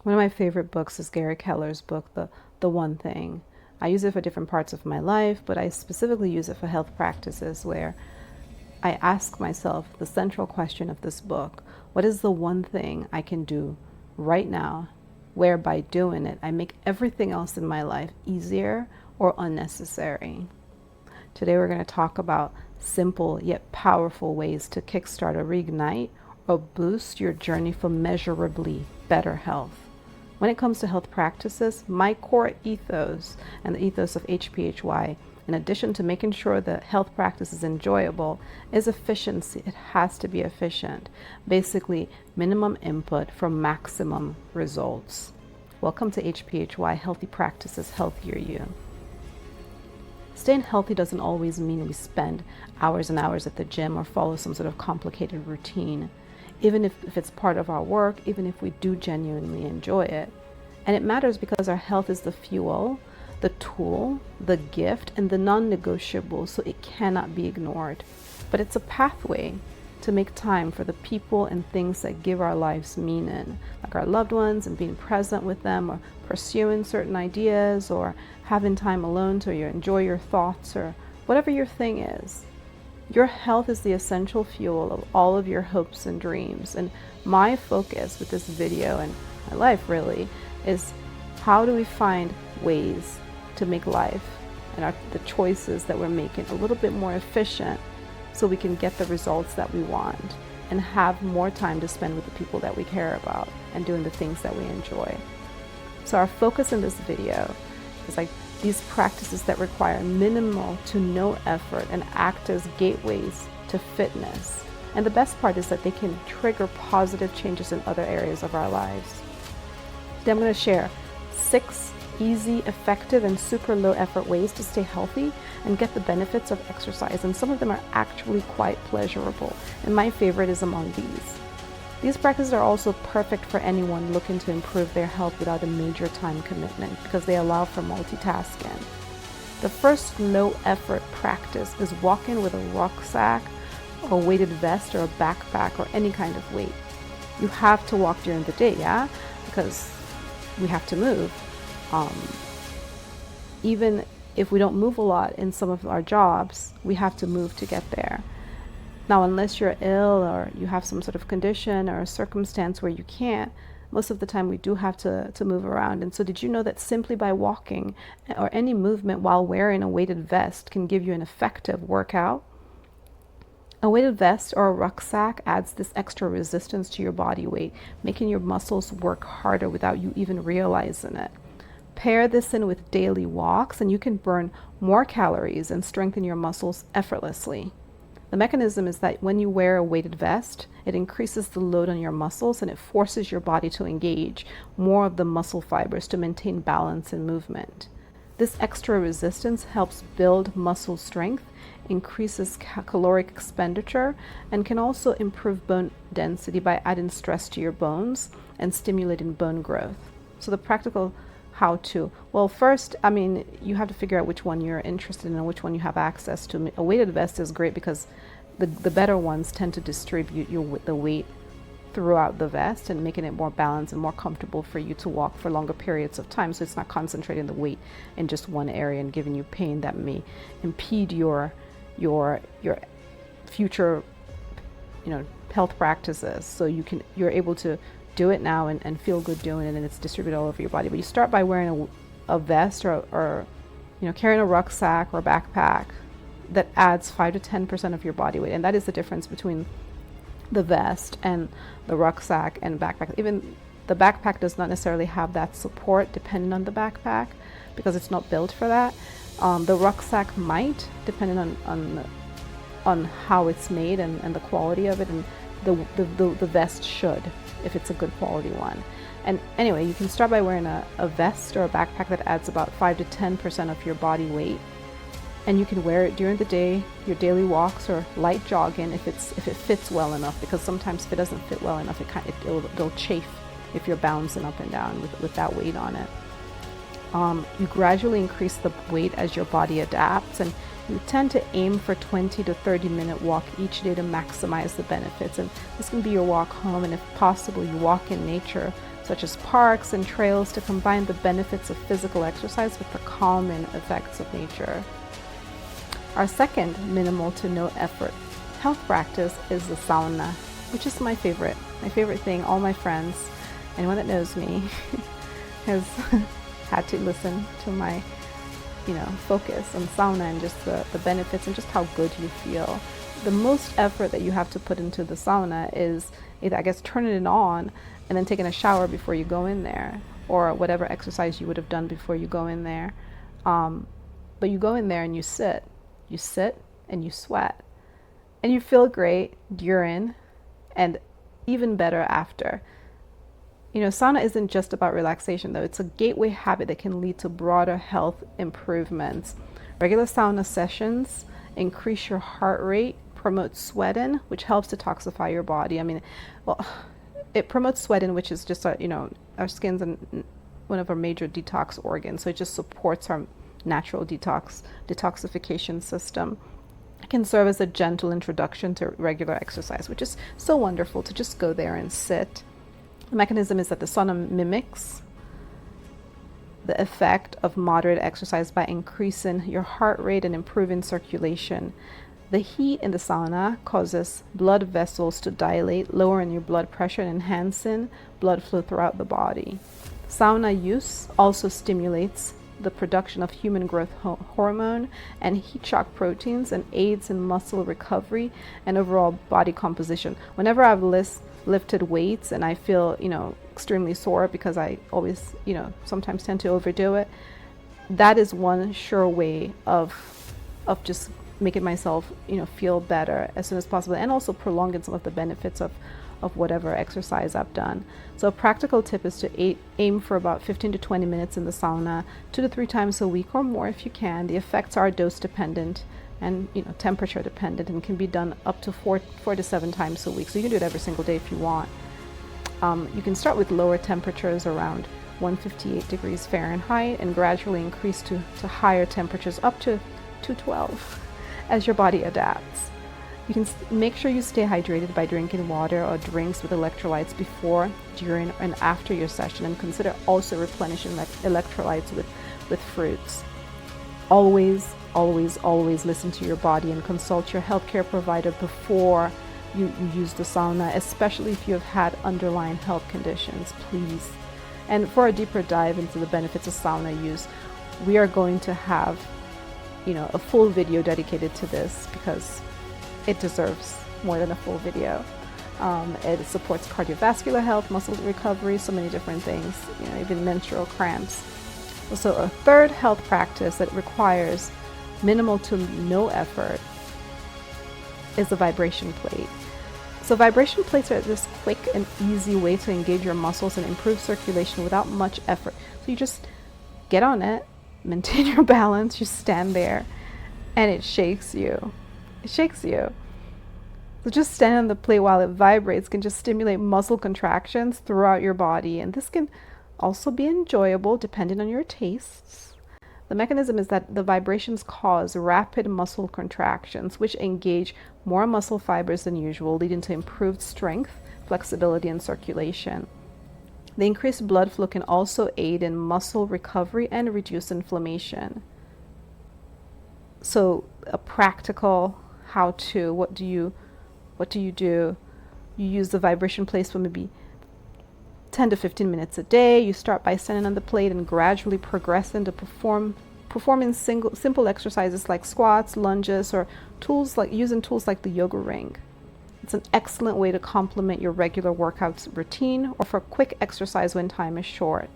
One of my favorite books is Gary Keller's book, The One Thing. I use it for different parts of my life, but I specifically use it for health practices where I ask myself the central question of this book: what is the one thing I can do right now where by doing it I make everything else in my life easier or unnecessary? Today we're going to talk about simple yet powerful ways to kickstart or reignite or boost your journey for measurably better health. When it comes to health practices, my core ethos and the ethos of HPHY, in addition to making sure that health practice is enjoyable, is efficiency. It has to be efficient. Basically, minimum input for maximum results. Welcome to HPHY, Healthy Practices, Healthier You. Staying healthy doesn't always mean we spend hours and hours at the gym or follow some sort of complicated routine, even if it's part of our work, even if we do genuinely enjoy it. And it matters because our health is the fuel, the tool, the gift, and the non-negotiable, so it cannot be ignored. But it's a pathway to make time for the people and things that give our lives meaning, like our loved ones and being present with them, or pursuing certain ideas, or having time alone to enjoy your thoughts, or whatever your thing is. Your health is the essential fuel of all of your hopes and dreams. And my focus with this video and my life really is how do we find ways to make life and the choices that we're making a little bit more efficient so we can get the results that we want and have more time to spend with the people that we care about and doing the things that we enjoy. So our focus in this video is like these practices that require minimal to no effort and act as gateways to fitness. And the best part is that they can trigger positive changes in other areas of our lives. Today I'm going to share 6 easy, effective, and super low effort ways to stay healthy and get the benefits of exercise. And some of them are actually quite pleasurable. And my favorite is among these. These practices are also perfect for anyone looking to improve their health without a major time commitment because they allow for multitasking. The first low effort practice is walking with a rucksack or weighted vest or a backpack or any kind of weight. You have to walk during the day, yeah? Because we have to move. Even if we don't move a lot in some of our jobs, we have to move to get there. Now, unless you're ill or you have some sort of condition or a circumstance where you can't, most of the time we do have to move around. And so did you know that simply by walking or any movement while wearing a weighted vest can give you an effective workout? A weighted vest or a rucksack adds this extra resistance to your body weight, making your muscles work harder without you even realizing it. Pair this in with daily walks and you can burn more calories and strengthen your muscles effortlessly. The mechanism is that when you wear a weighted vest, it increases the load on your muscles and it forces your body to engage more of the muscle fibers to maintain balance and movement. This extra resistance helps build muscle strength, increases caloric expenditure, and can also improve bone density by adding stress to your bones and stimulating bone growth. So the practical how to, well, first, you have to figure out which one you're interested in and which one you have access to. A weighted vest is great because the better ones tend to distribute the weight throughout the vest and making it more balanced and more comfortable for you to walk for longer periods of time. So it's not concentrating the weight in just one area and giving you pain that may impede your future, health practices. So you're able to do it now and feel good doing it, and it's distributed all over your body. But you start by wearing a vest or carrying a rucksack or a backpack that adds 5 to 10% of your body weight, and that is the difference between the vest and the rucksack and backpack. Even the backpack does not necessarily have that support depending on the backpack because it's not built for that. The rucksack might, depending on how it's made and the quality of it, and the vest should, if it's a good quality one. And anyway, you can start by wearing a vest or a backpack that adds about 5 to 10% of your body weight. And you can wear it during the day, your daily walks or light jogging if it fits well enough, because sometimes if it doesn't fit well enough, it'll chafe if you're bouncing up and down with that weight on it. You gradually increase the weight as your body adapts, and you tend to aim for 20 to 30 minute walk each day to maximize the benefits. And this can be your walk home, and if possible, you walk in nature such as parks and trails, to combine the benefits of physical exercise with the calming effects of nature. Our second minimal to no effort health practice is the sauna, which is my favorite thing. All my friends, anyone that knows me, has had to listen to my focus on sauna and just the benefits and just how good you feel. The most effort that you have to put into the sauna is either, I guess, turning it on and then taking a shower before you go in there, or whatever exercise you would have done before you go in there. But you go in there and you sit and you sweat, and you feel great during and even better after. Sauna isn't just about relaxation, though. It's a gateway habit that can lead to broader health improvements. Regular sauna sessions increase your heart rate, promote sweating, which helps detoxify your body. It promotes sweating, which is just our skin's one of our major detox organs, so it just supports our natural detoxification system. It can serve as a gentle introduction to regular exercise, which is so wonderful to just go there and sit. The mechanism is that the sauna mimics the effect of moderate exercise by increasing your heart rate and improving circulation. The heat in the sauna causes blood vessels to dilate, lowering your blood pressure and enhancing blood flow throughout the body. Sauna use also stimulates the production of human growth hormone and heat shock proteins and aids in muscle recovery and overall body composition. Whenever I've lifted weights and I feel, extremely sore because I always, sometimes tend to overdo it, that is one sure way of just making myself, feel better as soon as possible, and also prolonging some of the benefits of whatever exercise I've done. So a practical tip is to aim for about 15 to 20 minutes in the sauna 2 to 3 times a week or more if you can. The effects are dose dependent and temperature dependent, and can be done up to 4 to 7 times a week. So you can do it every single day if you want. You can start with lower temperatures around 158 degrees Fahrenheit and gradually increase to higher temperatures up to 212 as your body adapts. You can make sure you stay hydrated by drinking water or drinks with electrolytes before, during, and after your session, and consider also replenishing electrolytes with fruits. Always listen to your body and consult your healthcare provider before you use the sauna, especially if you have had underlying health conditions, please. And for a deeper dive into the benefits of sauna use, we are going to have a full video dedicated to this, because it deserves more than a full video. It supports cardiovascular health, muscle recovery, so many different things, even menstrual cramps. So a third health practice that requires minimal to no effort is the vibration plate. So vibration plates are this quick and easy way to engage your muscles and improve circulation without much effort. So you just get on it, maintain your balance, you stand there, and it shakes you. It shakes you. So just standing on the plate while it vibrates can just stimulate muscle contractions throughout your body, and this can also be enjoyable depending on your tastes. The mechanism is that the vibrations cause rapid muscle contractions, which engage more muscle fibers than usual, leading to improved strength, flexibility, and circulation. The increased blood flow can also aid in muscle recovery and reduce inflammation. So a practical how-to, what do you do? You use the vibration plates for maybe 10 to 15 minutes a day. You start by standing on the plate and gradually progress into performing simple exercises like squats, lunges, or using tools like the yoga ring. It's an excellent way to complement your regular workouts routine or for quick exercise when time is short.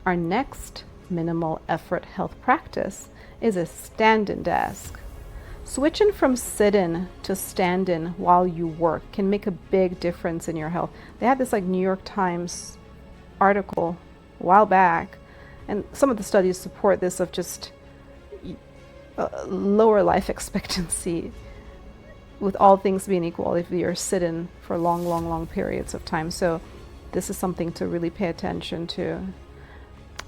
Our next minimal effort health practice is a standing desk. Switching from sitting to standing while you work can make a big difference in your health. They had this New York Times article a while back, and some of the studies support this, of just lower life expectancy with all things being equal if you're sitting for long periods of time. So this is something to really pay attention to.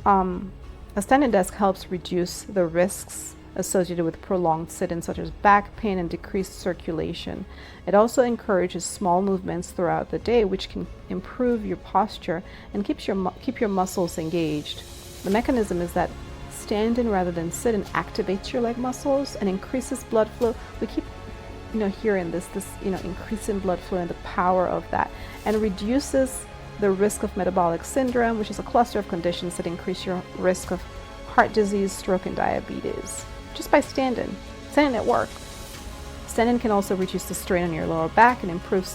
A standing desk helps reduce the risks associated with prolonged sit-ins, such as back pain and decreased circulation. It also encourages small movements throughout the day, which can improve your posture and keep your muscles engaged. The mechanism is that stand-in rather than sit-in activates your leg muscles and increases blood flow. We keep hearing this increase in blood flow and the power of that, and reduces the risk of metabolic syndrome, which is a cluster of conditions that increase your risk of heart disease, stroke, and diabetes, just by standing at work. Standing can also reduce the strain on your lower back and improve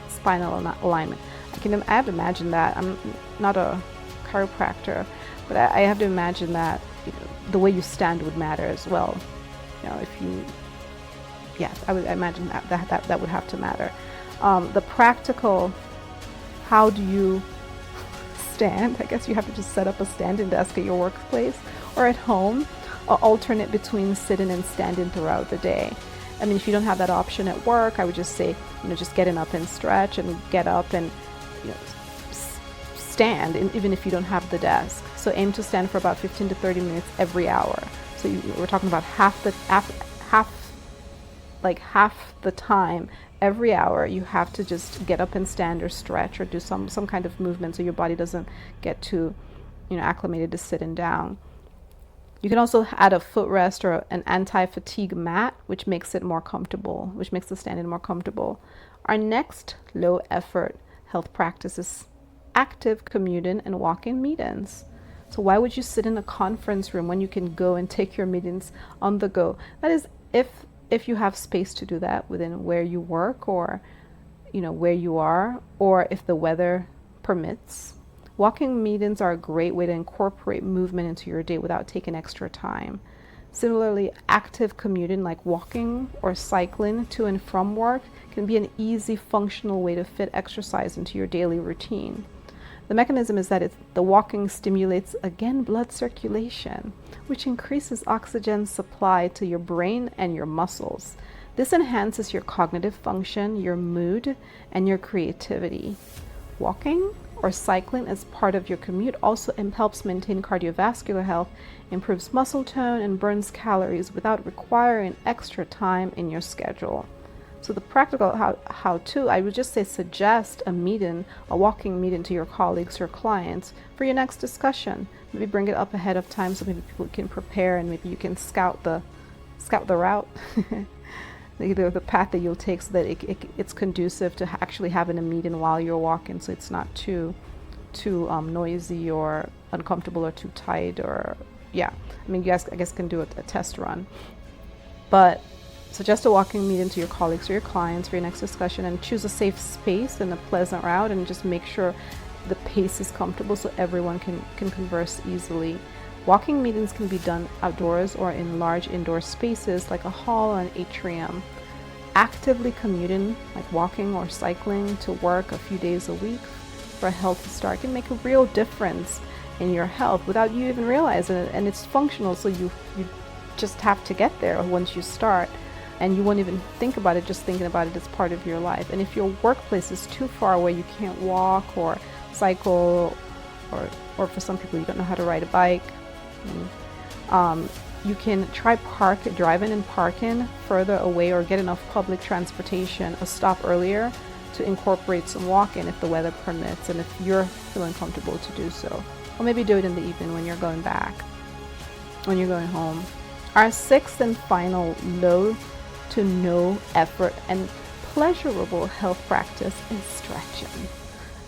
spinal alignment. I have to imagine that. I'm not a chiropractor, but I have to imagine that the way you stand would matter as well. I would imagine that would have to matter. The practical, how do you stand? I guess you have to just set up a standing desk at your workplace or at home, alternate between sitting and standing throughout the day. I mean, if you don't have that option at work, I would just say, just getting up and stretch and get up and stand, even if you don't have the desk. So aim to stand for about 15 to 30 minutes every hour. So we're talking about half the time every hour you have to just get up and stand or stretch or do some kind of movement so your body doesn't get too acclimated to sitting down. You can also add a footrest or an anti-fatigue mat, which makes the standing more comfortable. Our next low effort health practice is active commuting and walk-in meetings. So why would you sit in a conference room when you can go and take your meetings on the go? That is, if you have space to do that within where you work or where you are, or if the weather permits. Walking meetings are a great way to incorporate movement into your day without taking extra time. Similarly, active commuting like walking or cycling to and from work can be an easy functional way to fit exercise into your daily routine. The mechanism is that the walking stimulates, again, blood circulation, which increases oxygen supply to your brain and your muscles. This enhances your cognitive function, your mood, and your creativity. Walking or cycling as part of your commute also helps maintain cardiovascular health, improves muscle tone, and burns calories without requiring extra time in your schedule. So the practical how-to, I would just say suggest a walking meeting to your colleagues or clients for your next discussion. Maybe bring it up ahead of time so maybe people can prepare and maybe you can scout the route, the path that you'll take so that it's conducive to actually having a meeting while you're walking, so it's not too noisy or uncomfortable or too tight or you guys can do a test run. But suggest a walking meeting to your colleagues or your clients for your next discussion, and choose a safe space and a pleasant route, and just make sure the pace is comfortable so everyone can converse easily. Walking meetings can be done outdoors or in large indoor spaces like a hall or an atrium. Actively commuting, like walking or cycling to work a few days a week for a healthy start, can make a real difference in your health without you even realizing it, and it's functional, so you just have to get there once you start. And you won't even think about it, just thinking about it as part of your life. And if your workplace is too far away, you can't walk or cycle, or for some people you don't know how to ride a bike, you can try driving and parking further away, or get enough public transportation a stop earlier to incorporate some walking if the weather permits and if you're feeling comfortable to do so. Or maybe do it in the evening when you're going home. Our sixth and final low to no effort and pleasurable health practice is stretching.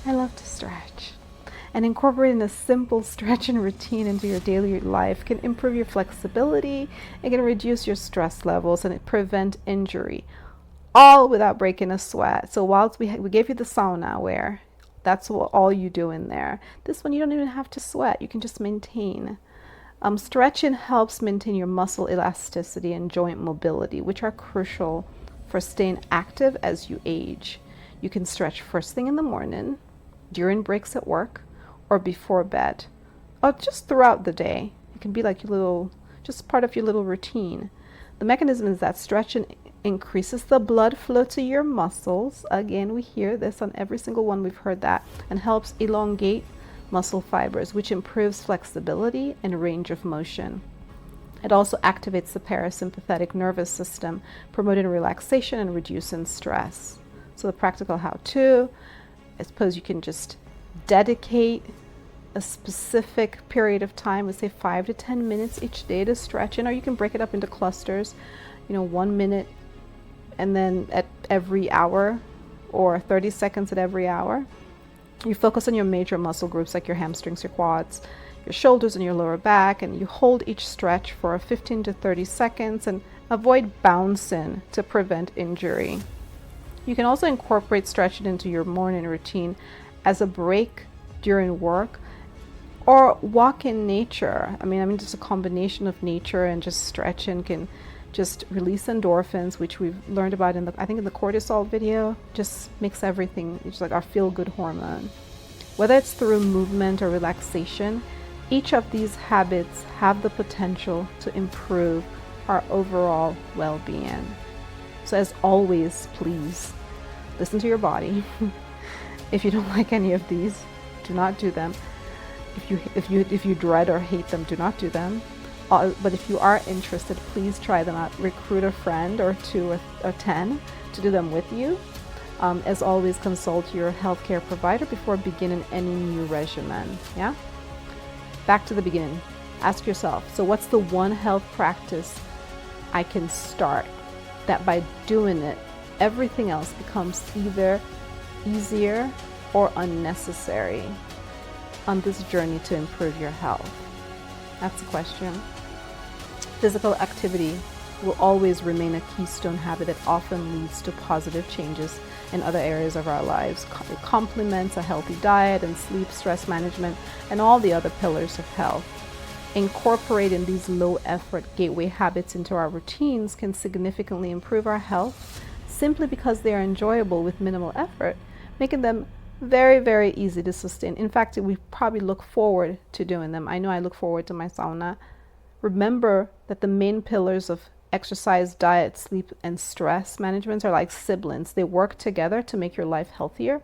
I love to stretch. And incorporating a simple stretching routine into your daily life can improve your flexibility, it can reduce your stress levels, and it prevent injury, all without breaking a sweat. So whilst we gave you the sauna where that's all you do in there, this one you don't even have to sweat, you can just maintain. Stretching helps maintain your muscle elasticity and joint mobility, which are crucial for staying active as you age. You can stretch first thing in the morning, during breaks at work, or before bed, or just throughout the day. It can be like just part of your little routine. The mechanism is that stretching increases the blood flow to your muscles. Again, we hear this on every single one, we've heard that, and helps elongate muscle fibers, which improves flexibility and range of motion. It also activates the parasympathetic nervous system, promoting relaxation and reducing stress. So the practical how-to, I suppose you can just dedicate a specific period of time, let's say 5 to 10 minutes each day to stretch in, or you can break it up into clusters, 1 minute and then at every hour, or 30 seconds at every hour. You focus on your major muscle groups like your hamstrings, your quads, your shoulders and your lower back, and you hold each stretch for 15 to 30 seconds and avoid bouncing to prevent injury. You can also incorporate stretching into your morning routine as a break during work, or walk in nature. I mean, just a combination of nature and just stretching can just release endorphins, which we've learned about in the cortisol video. Just makes everything, it's like our feel-good hormone. Whether it's through movement or relaxation, each of these habits have the potential to improve our overall well-being. So as always, please listen to your body. If you don't like any of these, do not do them. If you dread or hate them, do not do them. But if you are interested, please try them out. Recruit a friend or 2 or 10 to do them with you. As always, consult your healthcare provider before beginning any new regimen. Yeah? Back to the beginning. Ask yourself, so what's the one health practice I can start that by doing it, everything else becomes either easier or unnecessary on this journey to improve your health? That's the question. Physical activity will always remain a keystone habit that often leads to positive changes in other areas of our lives. It complements a healthy diet and sleep, stress management, and all the other pillars of health. Incorporating these low-effort gateway habits into our routines can significantly improve our health simply because they are enjoyable with minimal effort, making them very, very easy to sustain. In fact, we probably look forward to doing them. I know I look forward to my sauna. Remember that the main pillars of exercise, diet, sleep, and stress management are like siblings. They work together to make your life healthier,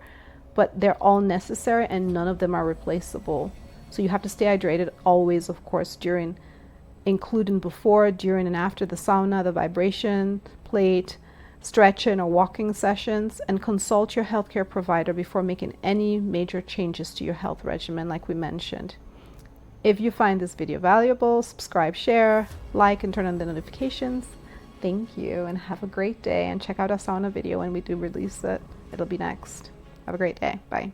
but they're all necessary and none of them are replaceable. So you have to stay hydrated always, of course, including before, during, and after the sauna, the vibration plate, stretching or walking sessions, and consult your healthcare provider before making any major changes to your health regimen like we mentioned. If you find this video valuable, subscribe, share, like, and turn on the notifications. Thank you and have a great day, and check out our sauna video when we do release it. It'll be next. Have a great day. Bye.